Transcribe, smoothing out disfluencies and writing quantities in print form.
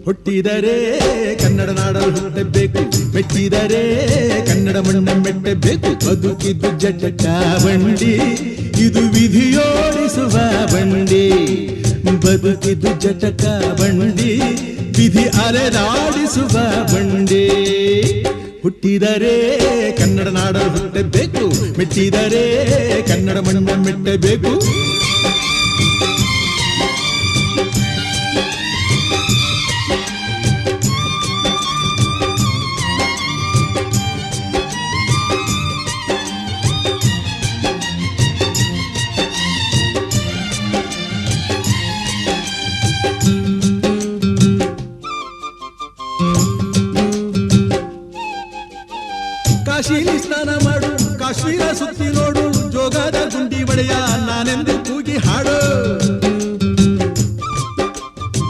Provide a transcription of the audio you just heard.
ಹುಟ್ಟಿದರೆ ಕನ್ನಡ ನಾಡಲು ಹುಟ್ಟಬೇಕು, ಮೆಟ್ಟಿದರೆ ಕನ್ನಡ ಮಣ್ಣ ಮೆಟ್ಟಬೇಕು. ಬದುಕಿದ್ದು ಜಟಕ ಬಂಡಿ, ಇದು ವಿಧಿಯೋಡಿಸುವ ಬಂಡಿ. ಬದುಕಿದ್ದು ಜಟಕ ಬಂಡಿ, ವಿಧಿ ಅಲೆದಾಡಿಸುವ ಬಂಡಿ. ಹುಟ್ಟಿದರೆ ಕನ್ನಡ ನಾಡಲು ಹುಟ್ಟಬೇಕು, ಮೆಟ್ಟಿದರೆ ಕನ್ನಡ ಮಣ್ಣ ಮೆಟ್ಟಬೇಕು. ಕಾಶಿಲಿ ಸ್ನಾನ ಮಾಡು, ಕಾಶ್ಮೀರ ಸುತ್ತಿ ನೋಡು, ಜೋಗದ ಗುಂಡಿ ಬಳೆಯ ನಾನೆಂದು